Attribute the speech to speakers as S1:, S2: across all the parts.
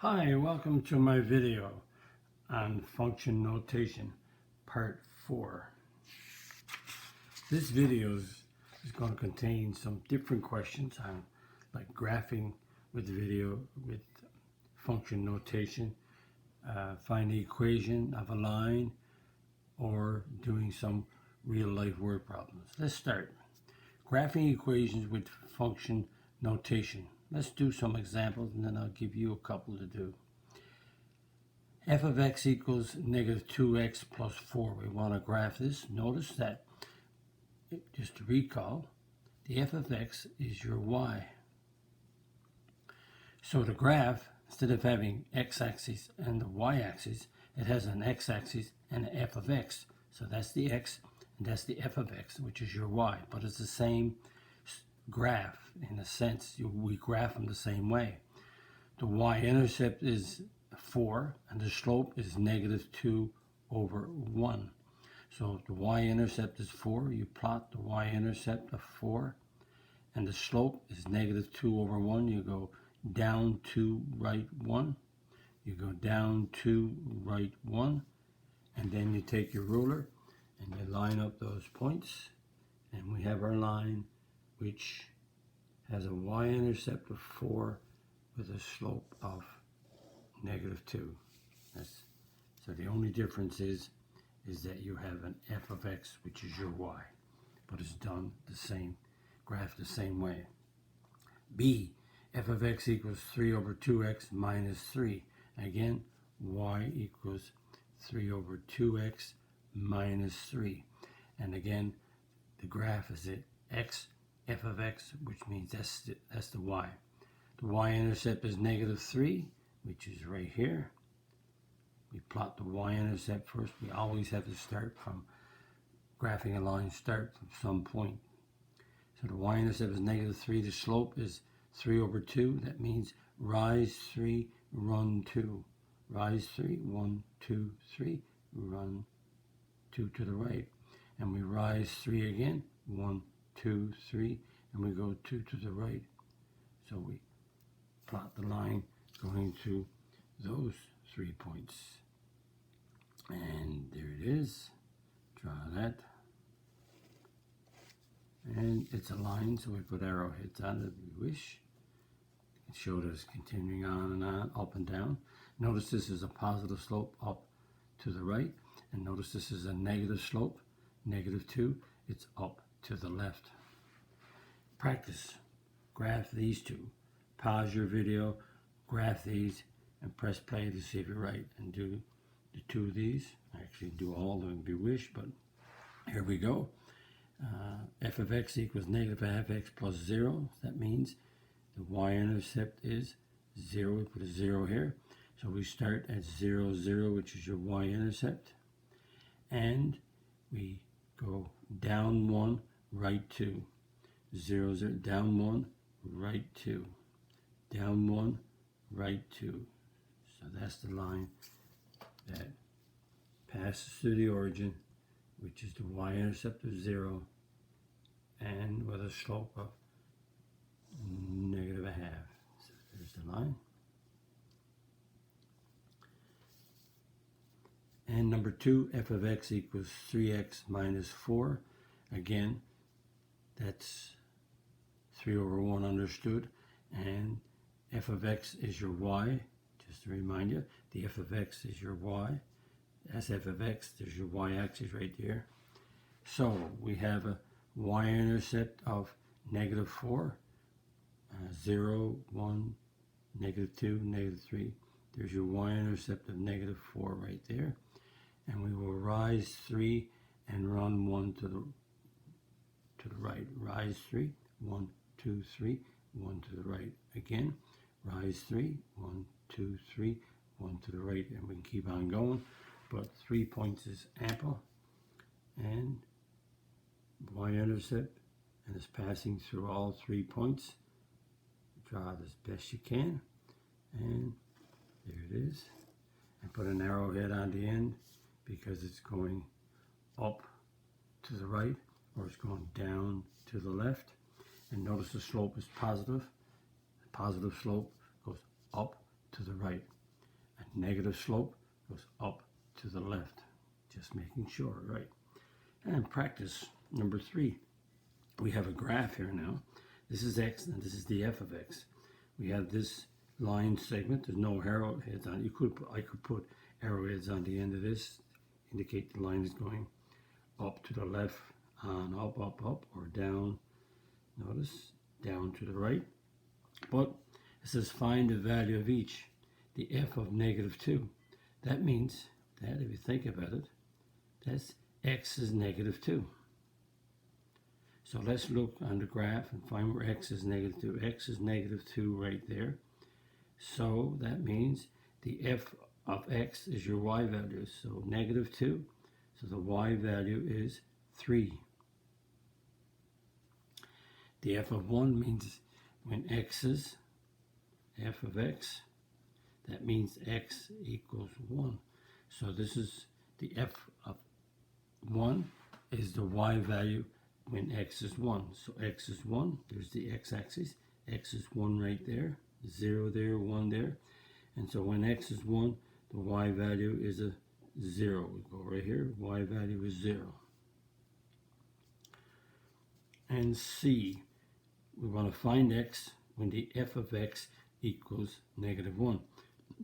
S1: Hi, welcome to my video on function notation, part 4. This video is going to contain some different questions on like graphing with video with function notation, find the equation of a line, or doing some real life word problems. Let's start. Graphing equations with function notation. Let's do some examples and then I'll give you a couple to do. F of x equals negative 2x plus 4. We want to graph this. Notice that, just to recall, the f of x is your y. So the graph, instead of having x-axis and the y-axis, it has an x-axis and an f of x. So that's the x and that's the f of x, which is your y. But it's the same graph in a sense. We graph them the same way. The y-intercept is 4 and the slope is negative 2 over 1. So if the y-intercept is 4, you plot the y-intercept of 4 and the slope is negative 2 over 1. You go down 2, right 1. You go down 2, right 1. And then you take your ruler and you line up those points. And we have our line which has a y-intercept of 4 with a slope of negative 2. So the only difference is that you have an f of x, which is your y, but it's done the same, graph the same way. B, f of x equals 3 over 2x minus 3. Again, y equals 3 over 2x minus 3. And again, the graph is it x, f of x, which means that's the y. The y-intercept is negative 3, which is right here. We plot the y-intercept first. We always have to start from graphing a line, start from some point. So the y-intercept is negative 3. The slope is 3 over 2. That means rise 3, run 2. Rise 3, 1, 2, 3, run 2 to the right. And we rise 3 again, 1, 2, 3, and we go 2 to the right. So we plot the line going to those 3 points. And there it is. Draw that. And it's a line, so we put arrowheads on it if we wish. It showed us continuing on and on, up and down. Notice this is a positive slope up to the right. And notice this is a negative slope, negative 2. It's up to the left. Practice. Graph these two. Pause your video, graph these, and press play to see if you're right. And do the 2 of these. Actually do all of them if you wish, but here we go. F of x equals negative half x plus 0. That means the y-intercept is 0. We put a 0 here. So we start at 0, 0, which is your y-intercept. And we go down 1, right 2. 0, 0, down 1, right 2. Down 1, right 2. So that's the line that passes through the origin, which is the y-intercept of 0, and with a slope of negative a half. So there's the line. And number 2, f of x equals 3x minus 4. Again, that's 3 over 1 understood. And f of x is your y. Just to remind you, the f of x is your y. That's f of x. There's your y-axis right there. So we have a y-intercept of negative 4, 0, 1, negative 2, negative 3. There's your y-intercept of negative 4 right there. And we will rise 3 and run 1 to the right. Rise 3, 1, 2, 3, 1 to the right. Again, rise 3, 1, 2, 3, 1 to the right, and we can keep on going. But 3 points is ample. And y-intercept, and it's passing through all 3 points. Draw it as best you can. And there it is. And put an arrowhead on the end because it's going up to the right or it's going down to the left. And notice the slope is positive. The positive slope goes up to the right. negative slope goes up to the left. Just making sure, right? And practice number 3. We have a graph here now. This is x and this is the f of x. We have this line segment. There's no arrowheads on it. I could put arrowheads on the end of this, indicate the line is going up to the left and up, or down. Notice, down to the right. But it says find the value of each. The f of -2. That means that if you think about it, that's x is -2. So let's look on the graph and find where x is -2. X is -2 right there. So that means the f of x is your y value. So -2. So the y value is 3. The f of 1 means when x is f of x, that means x equals 1. So this is the f of 1 is the y value when x is 1. So x is 1, there's the x-axis. X is 1 right there, 0 there, 1 there. And so when x is 1, the y value is a 0. We go right here, y value is 0. And C, we want to find x when the f of x equals -1.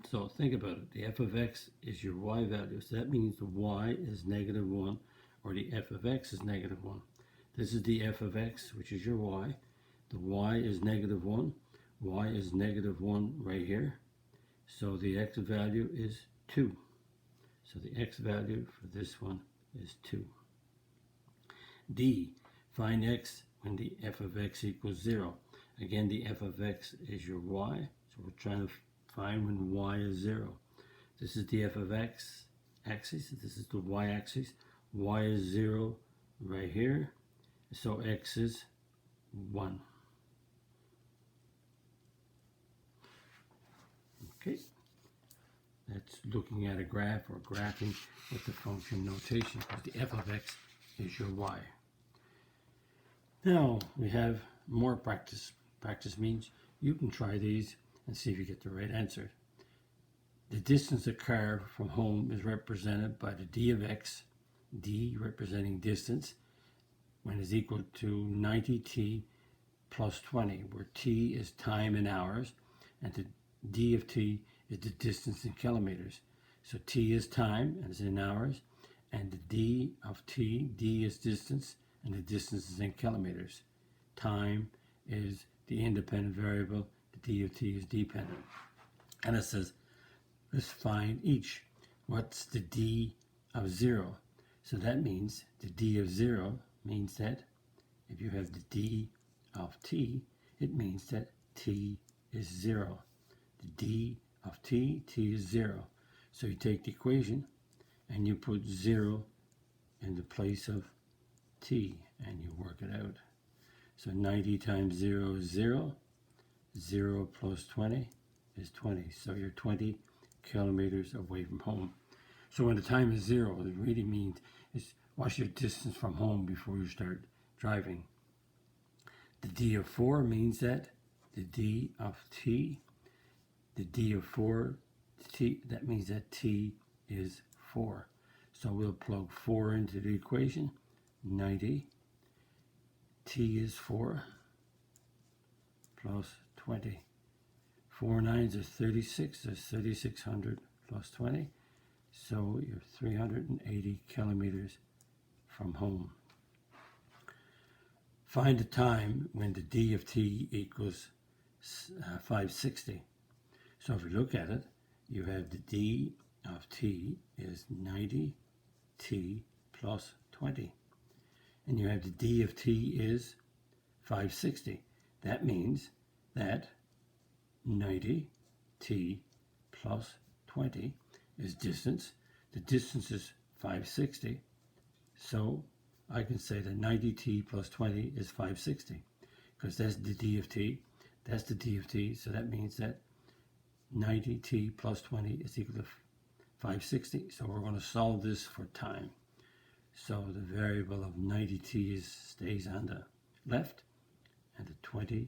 S1: So think about it. The f of x is your y value. So that means the y is -1, or the f of x is -1. This is the f of x, which is your y. The y is -1. Y is -1 right here. So the x value is 2. So the x value for this one is 2. D, find x when the f of x equals 0. Again, the f of x is your y. So we're trying to find when y is 0. This is the f of x axis. This is the y axis. Y is 0 right here. So x is 1. Okay. That's looking at a graph or graphing with the function notation, because the f of x is your y. Now we have more practice. Practice means you can try these and see if you get the right answer. The distance a car from home is represented by the d of x, d representing distance, when is equal to 90t plus 20, where t is time in hours, and the d of t is the distance in kilometers. So t is time, and it's in hours, and the d of t, d is distance, and the distance is in kilometers. Time is the independent variable, the d of t is dependent. And it says, let's find each. What's the d of 0? So that means the d of 0 means that if you have the d of t, it means that t is 0. The d of t, t is 0. So you take the equation and you put 0 in the place of t and you work it out. So 90 times 0 is 0. 0 plus 20 is 20. So you're 20 kilometers away from home. So when the time is 0, it really means is what's your distance from home before you start driving. The d of 4 means that the d of t, the d of 4, t, that means that t is 4. So we'll plug 4 into the equation. 90, t is 4, plus 20. 4 nines are 36, that's 3600 plus 20. So you're 380 kilometers from home. Find the time when the d of t equals 560. So if you look at it, you have the d of t is 90t plus 20. And you have the d of t is 560. That means that 90t plus 20 is distance. The distance is 560. So I can say that 90t plus 20 is 560, because that's the d of t. That's the d of t. So that means that 90t plus 20 is equal to 560. So we're going to solve this for time. So the variable of 90t stays on the left, and the 20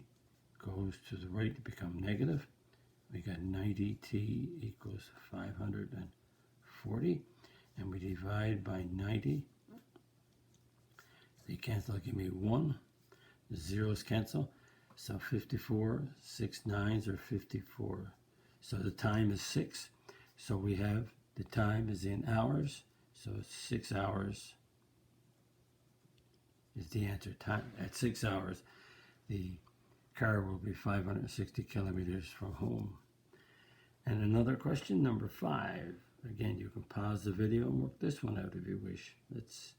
S1: goes to the right to become negative. we got 90t equals 540, and we divide by 90. They cancel, give me 1. The zeros cancel. So 54, 6 9s are 54. So the time is 6. So we have the time is in hours. So 6 hours is the answer. Time at 6 hours, the car will be 560 kilometers from home. And another question, number 5. Again, you can pause the video and work this one out if you wish. Let's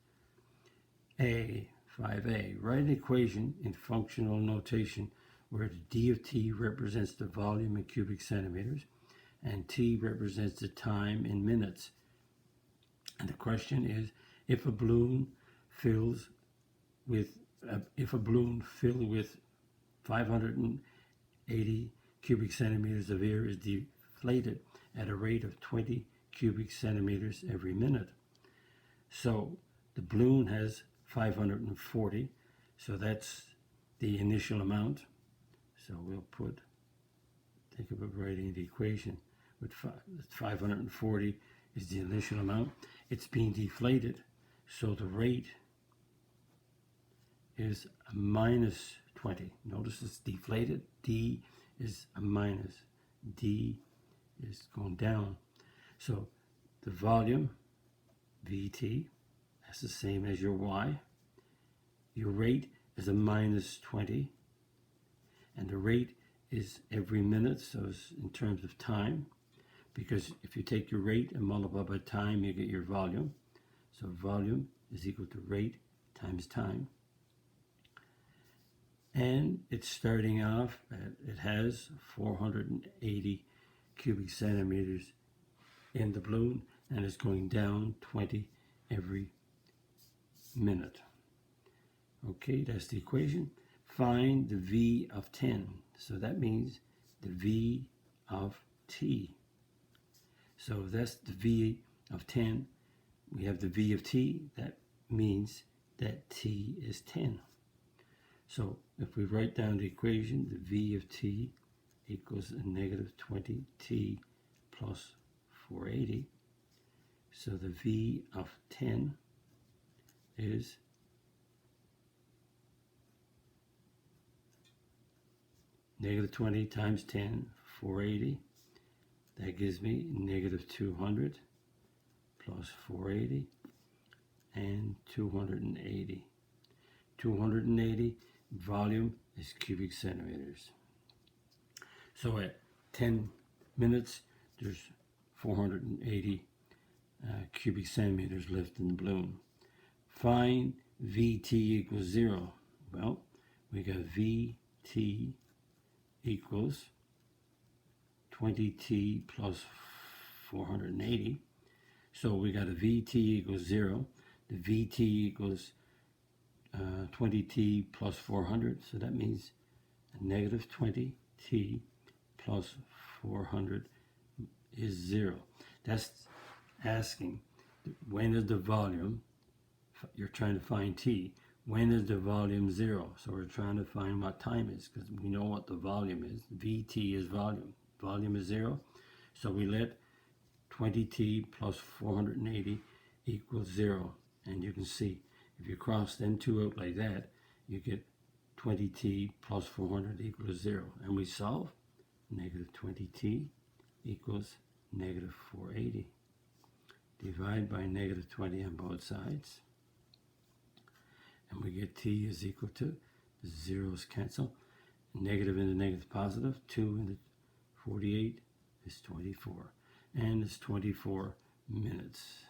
S1: 5a. Write an equation in functional notation where the d of t represents the volume in cubic centimeters and t represents the time in minutes. And the question is, if a balloon filled with 580 cubic centimeters of air is deflated at a rate of 20 cubic centimeters every minute. So the balloon has 540, so that's the initial amount. So we'll think about writing the equation with 540 is the initial amount. It's being deflated, so the rate is a minus 20. Notice it's deflated. D is a minus. D is going down. So the volume, VT, that's the same as your Y. Your rate is a minus 20. And the rate is every minute, so it's in terms of time. Because if you take your rate and multiply by time, you get your volume. So volume is equal to rate times time. And it's starting off it has 480 cubic centimeters in the balloon, and it's going down 20 every minute. Okay, that's the equation. Find the V of 10. So that means the V of t. So that's the V of 10. We have the V of t. That means that t is 10. So if we write down the equation, the V of t equals a negative 20t plus 480. So the V of 10 is negative 20 times 10, 480. That gives me negative 200 plus 480 and 280. 280 volume is cubic centimeters. So at 10 minutes, there's 480 cubic centimeters left in the balloon. Find VT equals 0. Well, we got VT equals 20t plus 480. So we got a VT equals 0. The VT equals 20t plus 400. So that means a negative 20t plus 400 is 0. That's asking when is the volume, you're trying to find t, when is the volume 0? So we're trying to find what time is, because we know what the volume is. VT is volume. Volume is 0. So we let 20t plus 480 equals 0. And you can see, if you cross them two out like that, you get 20t plus 400 equals 0. And we solve. Negative 20t equals negative 480. Divide by negative 20 on both sides. And we get t is equal to, the zeros cancel. Negative into negative positive. 2 into 48 is 24. And it's 24 minutes.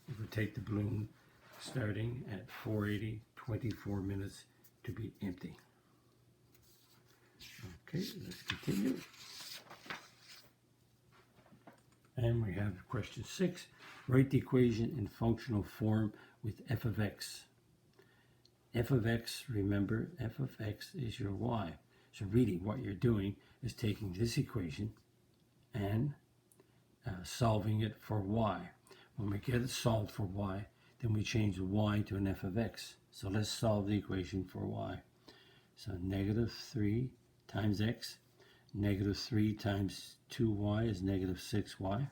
S1: If we take the balloon starting at 480, 24 minutes to be empty. Okay, let's continue. And we have question 6. Write the equation in functional form with f of x. F of x, remember, f of x is your y. So really what you're doing is taking this equation and solving it for y. When we get it solved for y, then we change the y to an f of x. So let's solve the equation for y. So negative 3 times x. Negative 3 times 2y is negative 6y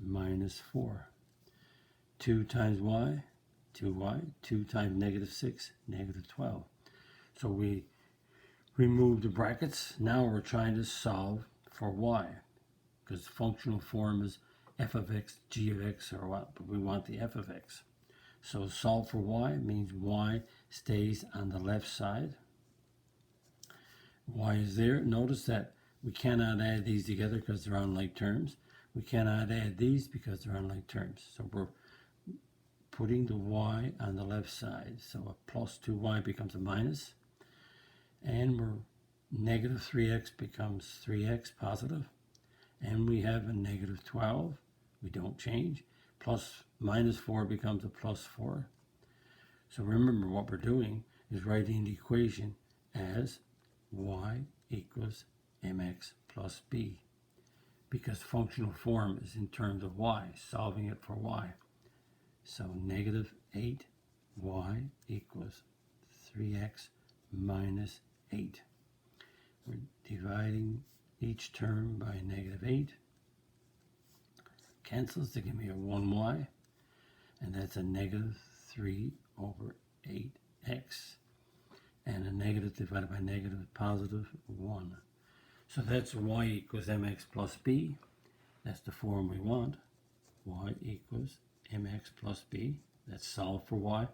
S1: minus 4. 2 times y, 2y. 2 times negative 6, negative 12. So we remove the brackets. Now we're trying to solve for y, because functional form is f of x, g of x, or what, but we want the f of x. So solve for y means y stays on the left side. Y is there. Notice that we cannot add these together because they're unlike terms. We cannot add these because they're unlike terms. So we're putting the y on the left side. So a plus 2y becomes a minus. And we're negative 3x becomes 3x positive. And we have a negative 12. We don't change. Plus minus 4 becomes a plus 4. So remember, what we're doing is writing the equation as y equals mx plus b, because functional form is in terms of y, solving it for y. So negative 8y equals 3x minus 8. We're dividing each term by negative 8. Cancels to give me a 1y, and that's a negative 3 over 8x. And a negative divided by negative is positive 1. So that's y equals mx plus b. That's the form we want. Y equals mx plus b. That's solved for y.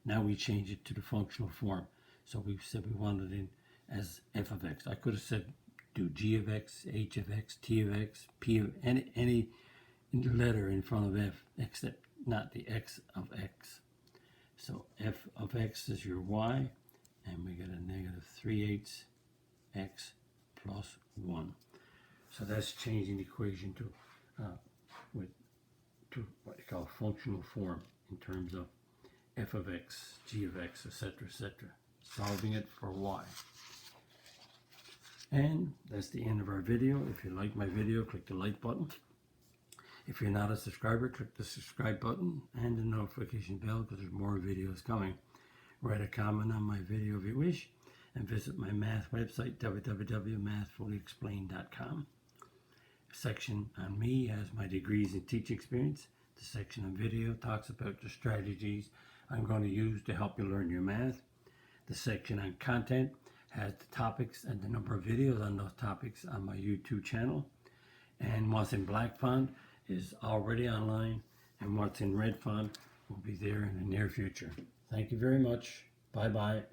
S1: Now we change it to the functional form. So we said we wanted it as f of x. I could have said do g of x, h of x, t of x, p of any letter in front of f, except not the x of x. So f of x is your y, and we get a negative 3/8 x plus 1. So that's changing the equation to what you call functional form in terms of f of x, g of x, etc., etc. Solving it for y. And that's the end of our video. If you like my video, click the like button. If you're not a subscriber, click the subscribe button and the notification bell, because there's more videos coming. Write a comment on my video if you wish, and visit my math website, www.mathfullyexplained.com. The section on me has my degrees and teaching experience. The section on video talks about the strategies I'm going to use to help you learn your math. The section on content has the topics and the number of videos on those topics on my YouTube channel. And what's in black font is already online, and what's in red font will be there in the near future. Thank you very much. Bye-bye.